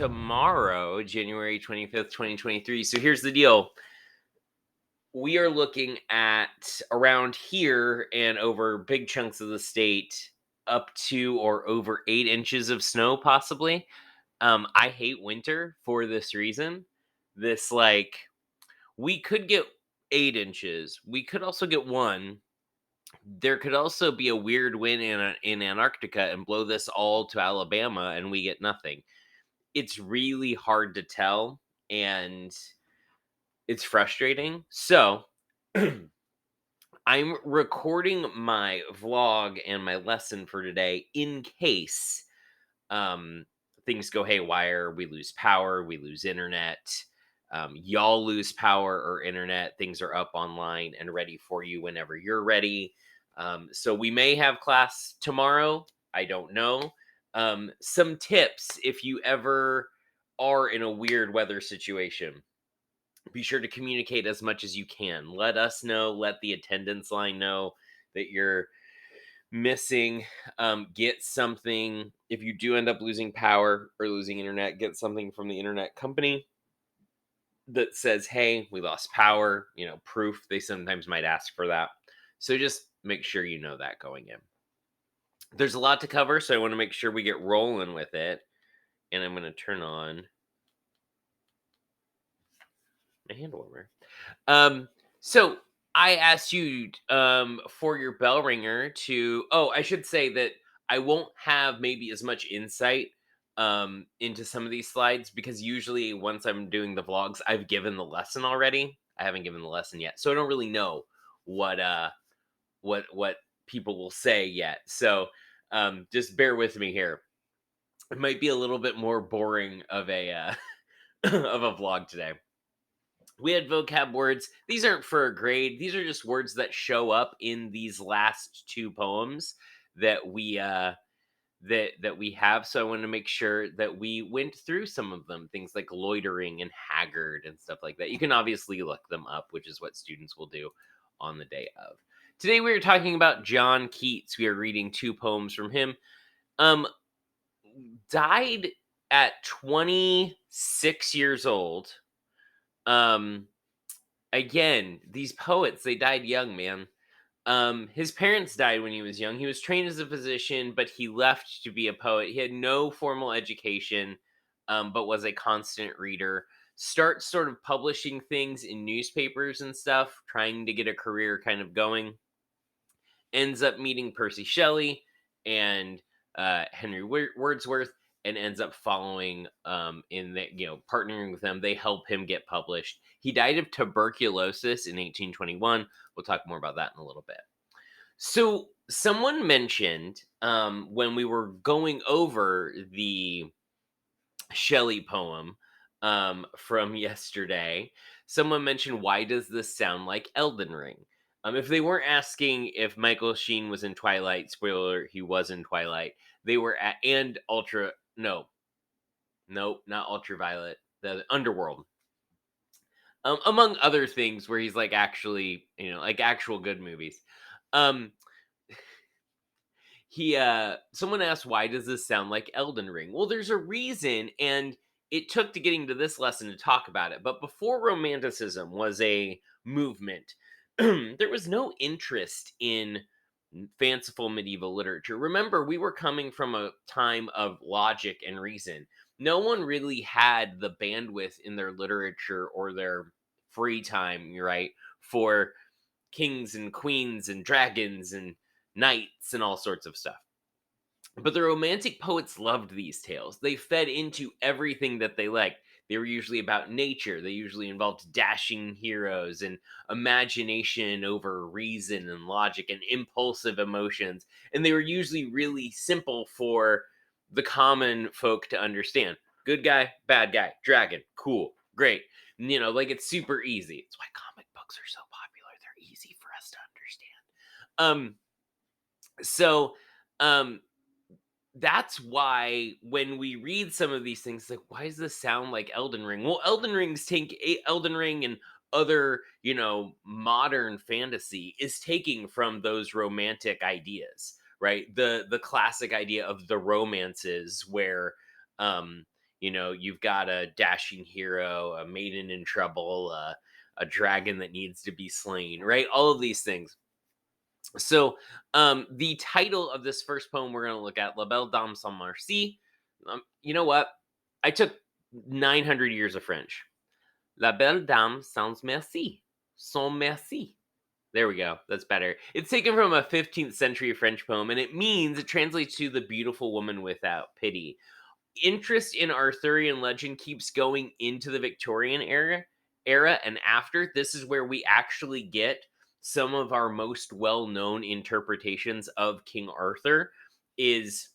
tomorrow, January 25th, 2023. So here's the deal. We are looking at around here and over big chunks of the state up to or over 8 inches of snow, possibly. I hate winter for this reason. This, like, we could get 8 inches. We could also get one. There could also be a weird wind in Antarctica and blow this all to Alabama and we get nothing. It's really hard to tell, and it's frustrating. So, I'm recording my vlog and my lesson for today in case um, things go haywire. We lose power, we lose internet. Y'all lose power or internet. Things are up online and ready for you whenever you're ready. So we may have class tomorrow. I don't know. Some tips if you ever are in a weird weather situation. Be sure to communicate as much as you can. Let us know, let the attendance line know that you're missing. Get something, if you do end up losing power or losing internet, get something from the internet company that says, hey, we lost power, proof. They sometimes might ask for that. So just make sure you know that going in. There's a lot to cover, so I want to make sure we get rolling with it. And I'm going to turn on my hand warmer. So I asked you for your bell ringer to. Oh, I should say that I won't have maybe as much insight into some of these slides because usually once I'm doing the vlogs, I've given the lesson already. I haven't given the lesson yet, so I don't really know what what people will say yet. So just bear with me here. It might be a little bit more boring of a of a vlog today. We had vocab words. These aren't for a grade. These are just words that show up in these last two poems that we have. So I want to make sure that we went through some of them. Things like loitering and haggard and stuff like that. You can obviously look them up, which is what students will do on the day of. Today we are talking about John Keats. We are reading two poems from him. Died at 26 years old. Again, these poets, they died young, man. His parents died when he was young. He was trained as a physician, but he left to be a poet. He had no formal education, but was a constant reader. Starts sort of publishing things in newspapers and stuff, trying to get a career kind of going. Ends up meeting Percy Shelley and Henry Wordsworth, and ends up following in the partnering with them. They help him get published. He died of tuberculosis in 1821. We'll talk more about that in a little bit. So someone mentioned when we were going over the Shelley poem from yesterday, someone mentioned, why does this sound like Elden Ring? If they weren't asking if Michael Sheen was in Twilight, spoiler, he was in Twilight. They were at, and Ultra, no, not Ultraviolet, the Underworld. Among other things where he's like actually, like actual good movies. Um, someone asked, why does this sound like Elden Ring? Well, there's a reason, and it took to getting to this lesson to talk about it. But before Romanticism was a movement, there was no interest in fanciful medieval literature. Remember, we were coming from a time of logic and reason. No one really had the bandwidth in their literature or their free time, right, for kings and queens and dragons and knights and all sorts of stuff. But the romantic poets loved these tales. They fed into everything that they liked. They were usually about nature. They usually involved dashing heroes and imagination over reason and logic and impulsive emotions. And they were usually really simple for the common folk to understand. Good guy, bad guy, dragon, cool, great. Like it's super easy. It's why comic books are so popular. They're easy for us to understand. So that's why when we read some of these things, like, why does this sound like Elden Ring? Well, Elden Ring and other, modern fantasy is taking from those romantic ideas, right? The classic idea of the romances where You've got a dashing hero, a maiden in trouble, a dragon that needs to be slain, right? All of these things. So, the title of this first poem we're going to look at, La Belle Dame sans Merci. You know what? I took 900 years of French. La Belle Dame sans Merci. Sans Merci. There we go. That's better. It's taken from a 15th century French poem, and it translates to the beautiful woman without pity. Interest in Arthurian legend keeps going into the Victorian era and after. This is where we actually get some of our most well-known interpretations of King Arthur is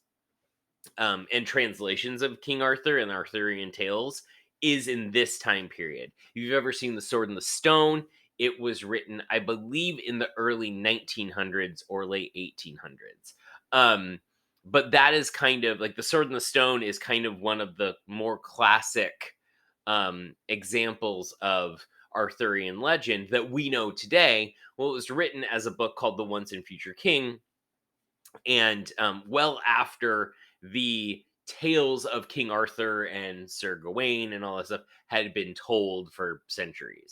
and translations of King Arthur and Arthurian tales is in this time period. If you've ever seen The Sword and the Stone, it was written, I believe, in the early 1900s or late 1800s. But that is kind of like The Sword and the Stone is kind of one of the more classic examples of Arthurian legend that we know today. Well, it was written as a book called The Once and Future King, and well after the tales of King Arthur and Sir Gawain and all that stuff had been told for centuries.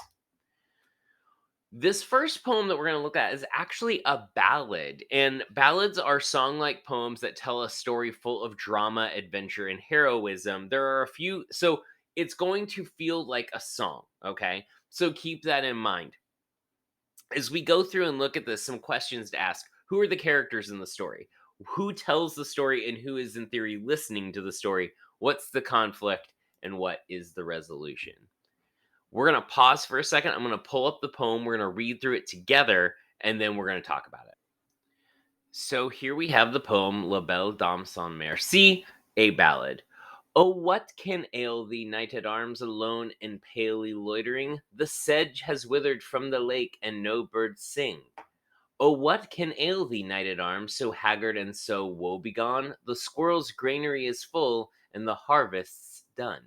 This first poem that we're going to look at is actually a ballad, and ballads are song like poems that tell a story full of drama, adventure, and heroism. There are a few, so it's going to feel like a song, okay? So keep that in mind. As we go through and look at this, some questions to ask. Who are the characters in the story? Who tells the story and who is, in theory, listening to the story? What's the conflict and what is the resolution? We're going to pause for a second. I'm going to pull up the poem. We're going to read through it together and then we're going to talk about it. So here we have the poem La Belle Dame sans Merci, a ballad. Oh, what can ail thee, knight at arms, alone and palely loitering? The sedge has withered from the lake, and no birds sing. Oh, what can ail thee, knight at arms, so haggard and so woebegone? The squirrel's granary is full, and the harvest's done.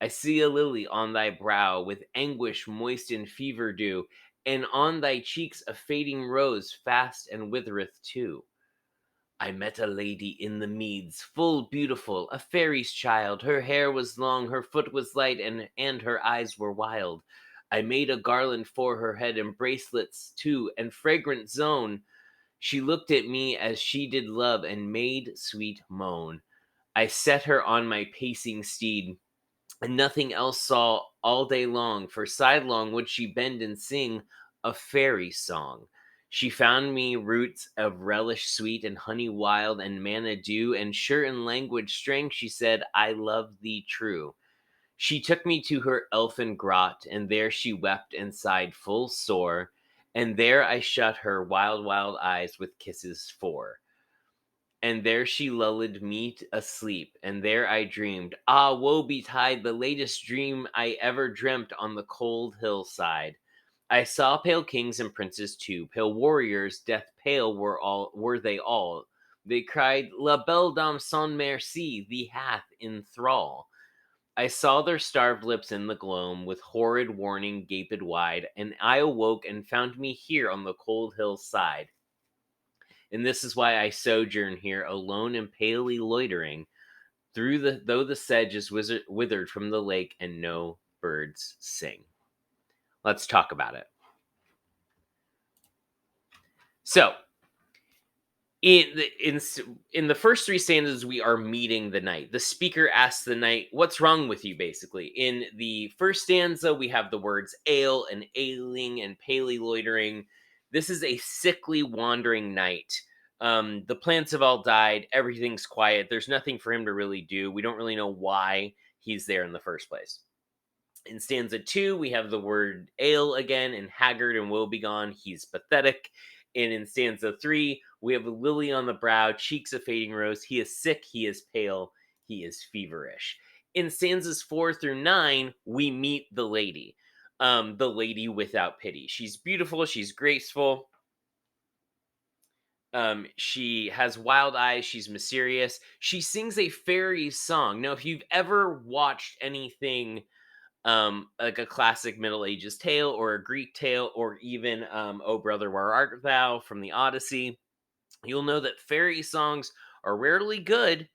I see a lily on thy brow, with anguish moist in fever dew, and on thy cheeks a fading rose fast and withereth too. I met a lady in the meads, full beautiful, a fairy's child. Her hair was long, her foot was light, and her eyes were wild. I made a garland for her head, and bracelets too, and fragrant zone. She looked at me as she did love, and made sweet moan. I set her on my pacing steed, and nothing else saw all day long, for sidelong would she bend and sing a fairy song. She found me roots of relish sweet and honey wild and manna dew, and sure in language strange she said, I love thee true. She took me to her elfin grot, and there she wept and sighed full sore, and there I shut her wild, wild eyes with kisses four. And there she lulled me asleep, and there I dreamed. Ah, woe betide, the latest dream I ever dreamt on the cold hillside. I saw pale kings and princes too, pale warriors, death pale were they all. They cried, La belle dame sans merci, thee hath in thrall. I saw their starved lips in the gloam, with horrid warning gaped wide, and I awoke and found me here on the cold hillside. And this is why I sojourn here, alone and palely loitering, though the sedge is withered from the lake, and no birds sing. Let's talk about it. So, in the first three stanzas, we are meeting the knight. The speaker asks the knight, "What's wrong with you?" Basically, in the first stanza, we have the words "ail" and "ailing" and "palely loitering." This is a sickly, wandering knight. The plants have all died. Everything's quiet. There's nothing for him to really do. We don't really know why he's there in the first place. In stanza 2, we have the word "ail" again, and haggard and woebegone. He's pathetic. And in stanza 3, we have a lily on the brow, cheeks a fading rose. He is sick, he is pale, he is feverish. In stanzas 4 through 9, we meet the lady without pity. She's beautiful, she's graceful. She has wild eyes, she's mysterious. She sings a fairy song. Now, if you've ever watched anything like a classic Middle Ages tale or a Greek tale, or even "Oh Brother, Where Art Thou" from the Odyssey, you'll know that fairy songs are rarely good.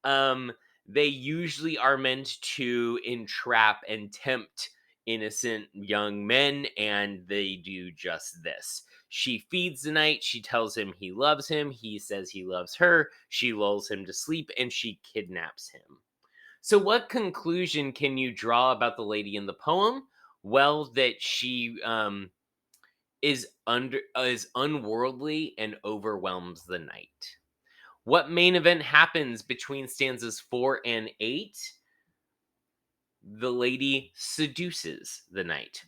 Um, They usually are meant to entrap and tempt innocent young men, and they do just this. She feeds the knight, she tells him he loves him, he says he loves her, she lulls him to sleep, and she kidnaps him. So, what conclusion can you draw about the lady in the poem? Well, that she is unworldly and overwhelms the knight. What main event happens between stanzas 4 and 8? The lady seduces the knight.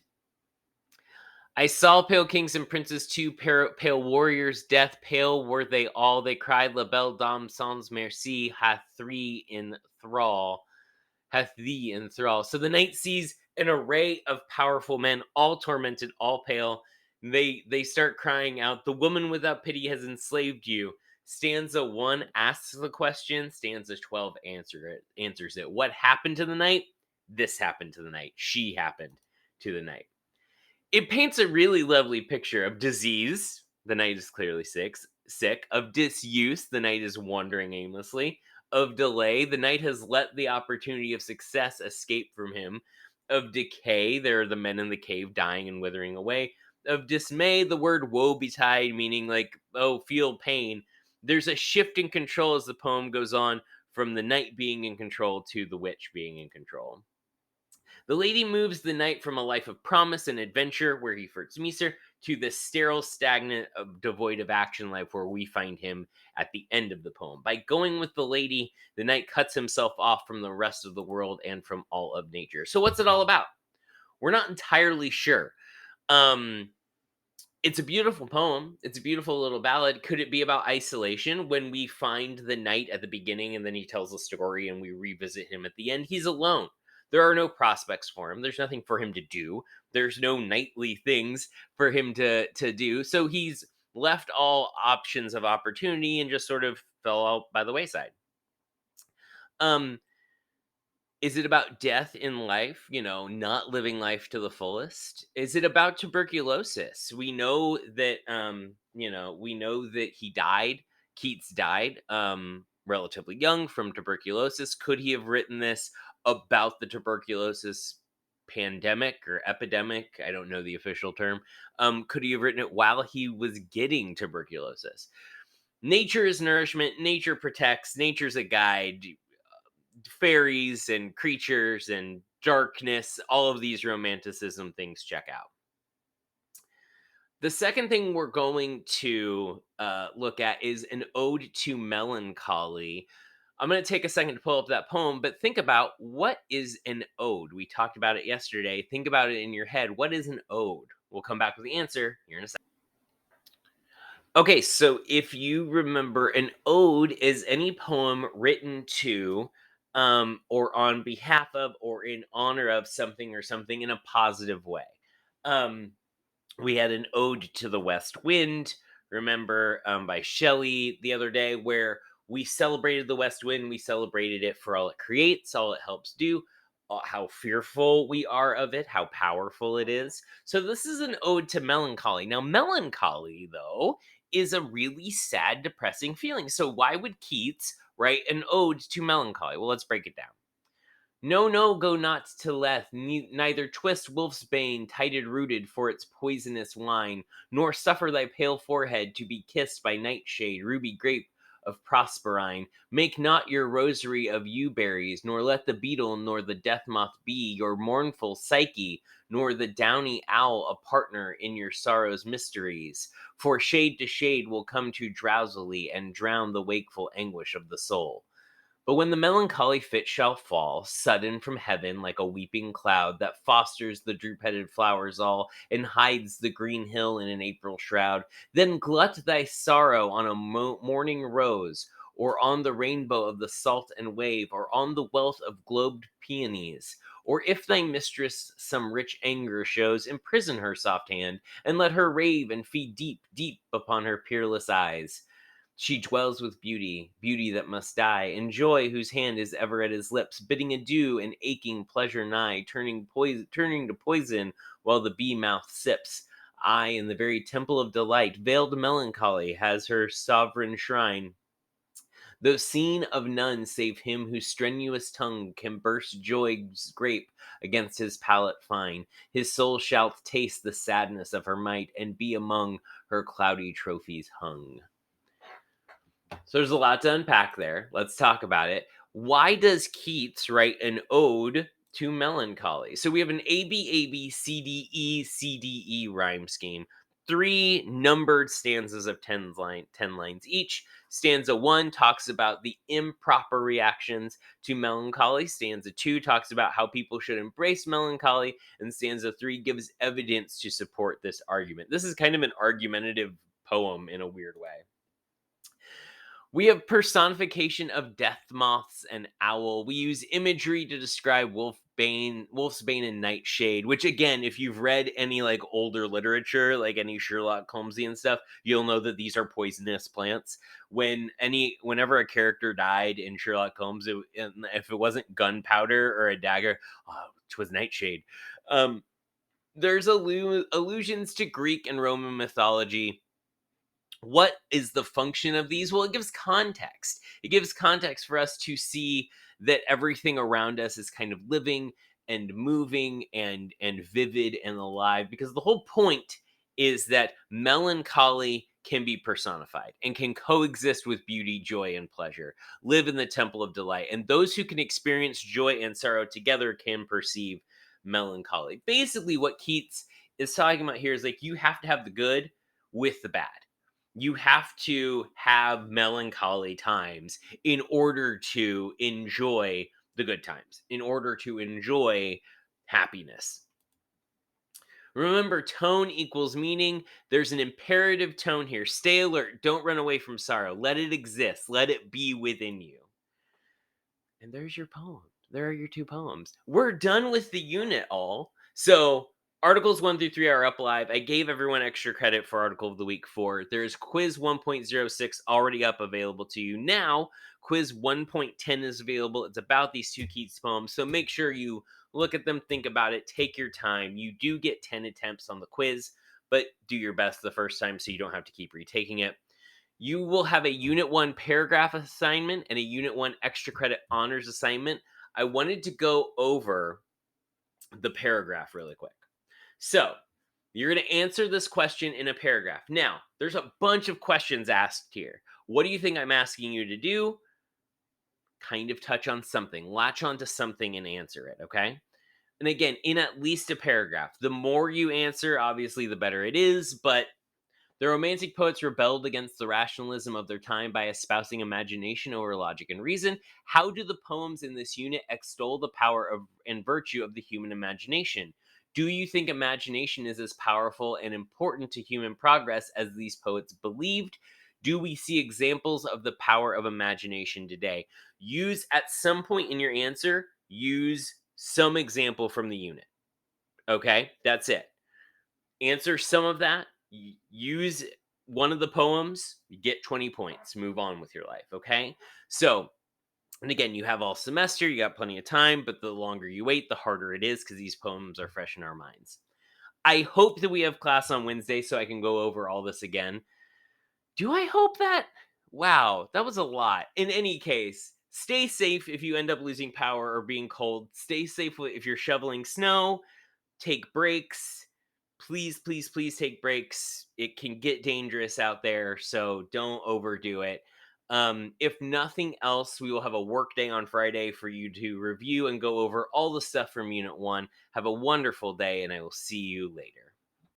I saw pale kings and princes too, pale warriors, death pale were they all. They cried, La belle dame sans merci hath three in thrall, hath thee in thrall. So the knight sees an array of powerful men, all tormented, all pale. They start crying out, "The woman without pity has enslaved you." Stanza 1 asks the question. Stanza 12 answers it. What happened to the knight? This happened to the knight. She happened to the knight. It paints a really lovely picture of disease. The knight is clearly sick. Of disuse, the knight is wandering aimlessly. Of delay, the knight has let the opportunity of success escape from him. Of decay, there are the men in the cave dying and withering away. Of dismay, the word woe betide, meaning like, oh, feel pain. There's a shift in control as the poem goes on, from the knight being in control to the witch being in control. The lady moves the knight from a life of promise and adventure, where he first meets her, to the sterile, stagnant, devoid of action life where we find him at the end of the poem. By going with the lady, the knight cuts himself off from the rest of the world and from all of nature. So, what's it all about? We're not entirely sure. Um, it's a beautiful poem. It's a beautiful little ballad. Could it be about isolation? When we find the knight at the beginning and then he tells a story and we revisit him at the end, he's alone. There are no prospects for him. There's nothing for him to do. There's no knightly things for him to do. So he's left all options of opportunity and just sort of fell out by the wayside. Um, is it about death in life, not living life to the fullest? Is it about tuberculosis? We know that he died. Keats died relatively young from tuberculosis. Could he have written this about the tuberculosis pandemic or epidemic? I don't know the official term. Could he have written it while he was getting tuberculosis? Nature is nourishment, nature protects, nature's a guide. Fairies and creatures and darkness, all of these romanticism things check out. The second thing we're going to look at is an ode to melancholy. I'm going to take a second to pull up that poem, but think about, what is an ode? We talked about it yesterday. Think about it in your head. What is an ode? We'll come back with the answer here in a second. Okay, so if you remember, an ode is any poem written to, or on behalf of, or in honor of something or something in a positive way. Um, we had an ode to the west wind, remember, by Shelley the other day, where we celebrated the west wind. We celebrated it for all it creates, all it helps do, how fearful we are of it, how powerful it is. So this is an ode to melancholy. Now, melancholy, though, is a really sad, depressing feeling. So why would Keats write an ode to melancholy? Well, let's break it down. No, no, go not to Lethe, neither twist wolf's bane, tighted rooted for its poisonous wine, nor suffer thy pale forehead to be kissed by nightshade, ruby grape of Prosperine. Make not your rosary of yew berries, nor let the beetle nor the death moth be your mournful Psyche, nor the downy owl a partner in your sorrow's mysteries. For shade to shade will come too drowsily and drown the wakeful anguish of the soul. But when the melancholy fit shall fall, sudden from heaven, like a weeping cloud that fosters the droop-headed flowers all, and hides the green hill in an April shroud, then glut thy sorrow on a morning rose, or on the rainbow of the salt and wave, or on the wealth of globed peonies. Or if thy mistress some rich anger shows, imprison her soft hand, and let her rave and feed deep, deep upon her peerless eyes. She dwells with beauty, beauty that must die, and joy whose hand is ever at his lips, bidding adieu and aching pleasure nigh, turning to poison while the bee mouth sips. Aye, in the very temple of delight, veiled melancholy has her sovereign shrine. Though seen of none save him whose strenuous tongue can burst joy's grape against his palate fine, his soul shall taste the sadness of her might, and be among her cloudy trophies hung. So there's a lot to unpack there. Let's talk about it. Why does Keats write an ode to melancholy? So we have an ABABCDE rhyme scheme. Three numbered stanzas of 10 lines each. Stanza 1 talks about the improper reactions to melancholy. Stanza 2 talks about how people should embrace melancholy. And stanza 3 gives evidence to support this argument. This is kind of an argumentative poem in a weird way. We have personification of death moths and owl. We use imagery to describe wolf's bane and nightshade, which again, if you've read any like older literature, like any Sherlock Holmesian stuff, you'll know that these are poisonous plants. Whenever a character died in Sherlock Holmes, if it wasn't gunpowder or a dagger, oh, it was nightshade. There's allusions to Greek and Roman mythology. What is the function of these? Well, it gives context. It gives context for us to see that everything around us is kind of living and moving and vivid and alive, because the whole point is that melancholy can be personified and can coexist with beauty, joy, and pleasure, live in the temple of delight. And those who can experience joy and sorrow together can perceive melancholy. Basically, what Keats is talking about here is like you have to have the good with the bad. You have to have melancholy times in order to enjoy the good times, in order to enjoy happiness. Remember, tone equals meaning. There's an imperative tone here. Stay alert. Don't run away from sorrow. Let it exist. Let it be within you. And there's your poem. There are your two poems. We're done with the unit all. So articles 1 through 3 are up live. I gave everyone extra credit for article of the week 4. There's quiz 1.06 already up available to you now. Quiz 1.10 is available. It's about these two Keats poems. So make sure you look at them, think about it, take your time. You do get 10 attempts on the quiz, but do your best the first time so you don't have to keep retaking it. You will have a Unit 1 paragraph assignment and a Unit 1 extra credit honors assignment. I wanted to go over the paragraph really quick. So, you're going to answer this question in a paragraph. Now, there's a bunch of questions asked here. What do you think I'm asking you to do? Kind of touch on something, latch onto something and answer it, okay? And again, in at least a paragraph. The more you answer, obviously, the better it is, but the Romantic poets rebelled against the rationalism of their time by espousing imagination over logic and reason. How do the poems in this unit extol the power of and virtue of the human imagination? Do you think imagination is as powerful and important to human progress as these poets believed? Do we see examples of the power of imagination today? Use at some point in your answer, use some example from the unit. Okay, that's it. Answer some of that, use one of the poems, you get 20 points, move on with your life, okay? So, and again, you have all semester, you got plenty of time, but the longer you wait, the harder it is because these poems are fresh in our minds. I hope that we have class on Wednesday so I can go over all this again. Do I hope that? Wow, that was a lot. In any case, stay safe if you end up losing power or being cold. Stay safe if you're shoveling snow. Take breaks. Please, please, please take breaks. It can get dangerous out there, so don't overdo it. If nothing else, we will have a work day on Friday for you to review and go over all the stuff from Unit 1. Have a wonderful day, and I will see you later.